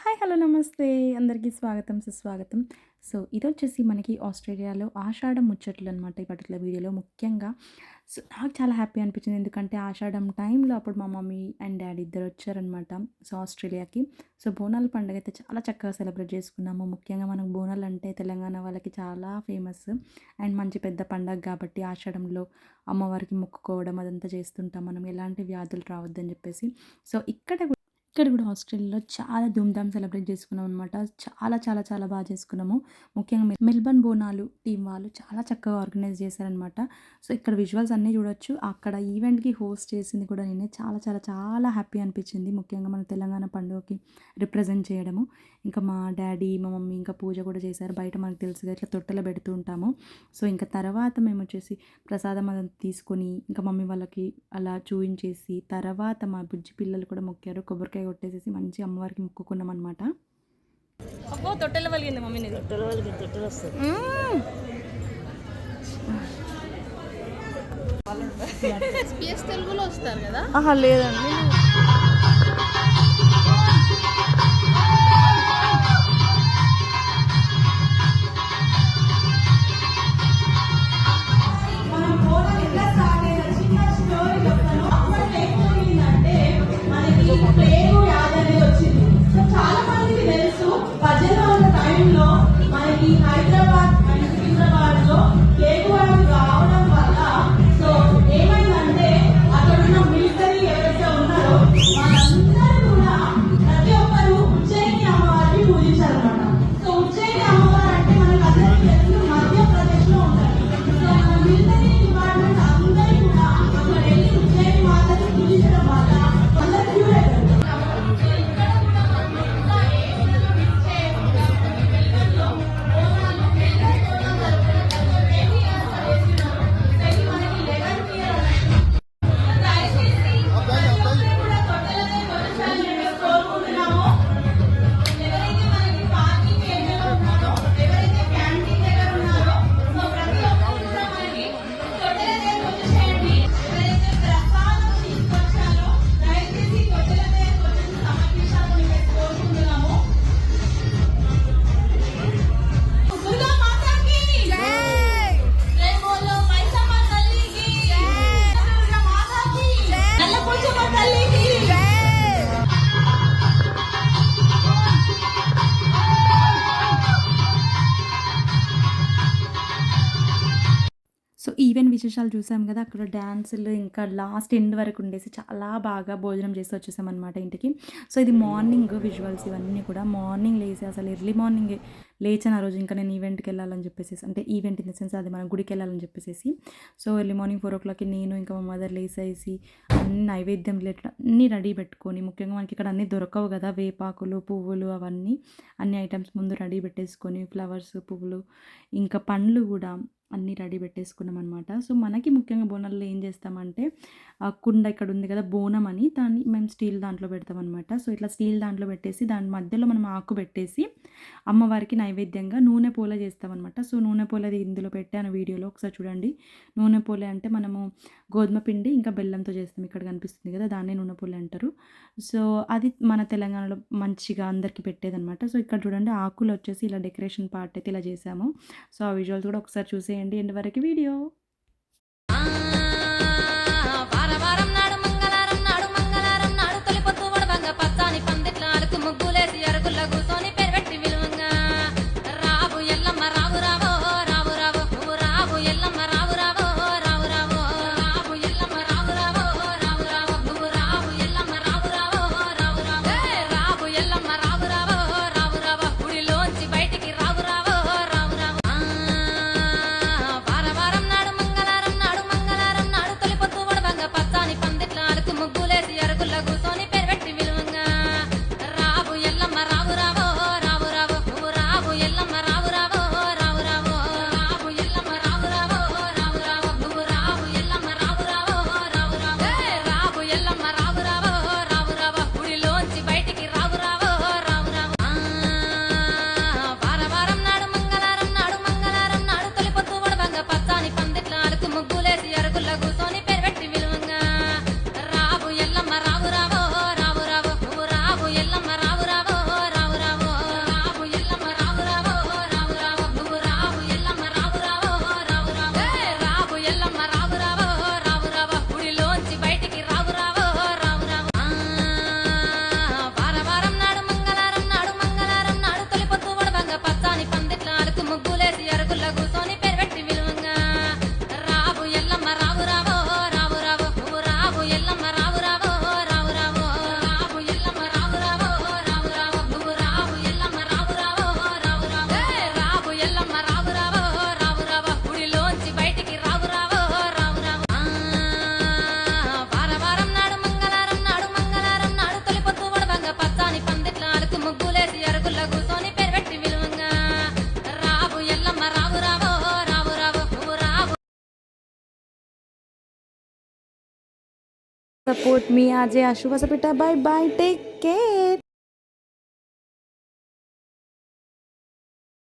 Hi hello నమస్తే అందరికీ స్వాగతం సుస్వాగతం. సో ఇదొచ్చేసి మనకి ఆస్ట్రేలియాలో ఆషాఢం ముచ్చట్లు అనమాట. ఈ పర్టికులర్ వీడియోలో ముఖ్యంగా నాకు చాలా హ్యాపీ అనిపించింది. ఎందుకంటే ఆషాఢం టైంలో అప్పుడు మా మమ్మీ అండ్ డాడీ ఇద్దరు వచ్చారనమాట. సో ఆస్ట్రేలియాకి. సో బోనాల పండుగ అయితే చాలా చక్కగా సెలబ్రేట్ చేసుకున్నాము. ముఖ్యంగా మనకు బోనాలు అంటే తెలంగాణ వాళ్ళకి చాలా ఫేమస్ అండ్ మంచి పెద్ద పండగ కాబట్టి ఆషాఢంలో అమ్మవారికి మొక్కుకోవడం అదంతా చేస్తుంటాం మనం, ఎలాంటి వ్యాధులు రావద్దని చెప్పేసి. సో ఇక్కడ కూడా ఆస్ట్రేలియాలో చాలా ధూమ్‌ధామ్ సెలబ్రేట్ చేసుకున్నాం అనమాట. చాలా చాలా చాలా బాగా చేసుకున్నాము. ముఖ్యంగా మెల్బర్న్ బోనాలు టీం వాళ్ళు చాలా చక్కగా ఆర్గనైజ్ చేశారనమాట. సో ఇక్కడ విజువల్స్ అన్నీ చూడొచ్చు. అక్కడ ఈవెంట్‌కి హోస్ట్ చేసింది కూడా నేనే. చాలా చాలా చాలా హ్యాపీ అనిపించింది. ముఖ్యంగా మన తెలంగాణ పండుగకి రిప్రజెంట్ చేయడము. ఇంకా మా డ్యాడీ, మా మమ్మీ ఇంకా పూజ కూడా చేశారు. బయట మనకు తెలుసుగా ఇట్లా తొట్టెలో పెడుతూ ఉంటాము. సో ఇంకా తర్వాత మేము వచ్చేసి ప్రసాదం అదంతా తీసుకొని ఇంకా మమ్మీ వాళ్ళకి అలా చూయించేసి తర్వాత మా బుజ్జి పిల్లలు కూడా మొక్కారు. కొబ్బరికాయ కొట్టేసేసి మంచి అమ్మవారికి మొక్కుకున్నాం అనమాట. అబ్బో తొట్టెల వలిగింది మమ్మీని. తొట్టెలు వస్తుంది. తెలుగులో వస్తారు కదా? లేదండి. సో ఈవెంట్ విశేషాలు చూసాం కదా. అక్కడ డ్యాన్సులు ఇంకా లాస్ట్ ఎండ్ వరకు ఉండేసి చాలా బాగా భోజనం చేసి వచ్చేసామన్నమాట ఇంటికి. సో ఇది మార్నింగ్ విజువల్స్ ఇవన్నీ కూడా. మార్నింగ్ లేసి అసలు ఎర్లీ మార్నింగే లేచాను ఆ రోజు. ఇంకా నేను ఈవెంట్కి వెళ్ళాలని చెప్పేసి, అంటే ఈవెంట్ ఇన్ ద సెన్స్ అది మన గుడికి వెళ్ళాలని చెప్పేసి. సో ఎర్లీ మార్నింగ్ 4 o'clockకి నేను ఇంకా మా మదర్ లేసేసి అన్ని నైవేద్యం రిలేటెడ్ అన్నీ రెడీ పెట్టుకొని, ముఖ్యంగా మనకి ఇక్కడ అన్నీ దొరకవు కదా, వేపాకులు పువ్వులు అవన్నీ అన్ని ఐటమ్స్ ముందు రెడీ పెట్టేసుకొని, ఫ్లవర్స్ పువ్వులు ఇంకా పండ్లు కూడా అన్నీ రెడీ పెట్టేసుకున్నాం అనమాట. సో మనకి ముఖ్యంగా బోనాల్లో ఏం చేస్తామంటే ఆ కుండ ఇక్కడ ఉంది కదా బోనం అని, దాన్ని మేము స్టీల్ దాంట్లో పెడతామన్నమాట. సో ఇట్లా స్టీల్ దాంట్లో పెట్టేసి దాని మధ్యలో మనం ఆకు పెట్టేసి అమ్మవారికి నైవేద్యంగా నూనె పోల చేస్తామన్నమాట. సో నూనె పోలది ఇందులో పెట్టాను వీడియోలో, ఒకసారి చూడండి. నూనె పోలే అంటే మనము గోధుమ పిండి ఇంకా బెల్లంతో చేస్తాం. ఇక్కడ కనిపిస్తుంది కదా, దాన్నే నూనె పోలే అంటారు. సో అది మన తెలంగాణలో మంచిగా అందరికీ పెట్టేదన్నమాట. సో ఇక్కడ చూడండి ఆకులు వచ్చేసి ఇలా డెకరేషన్ పార్ట్ అయితే ఇలా చేసాము. సో ఆ విజువల్స్ కూడా ఒకసారి చూసేయండి ఎండ్ వరకు వీడియో. వారం నాడు సపోర్ట్ మీ ఆర్జే ఆశు వసపిట. Bye bye, take care.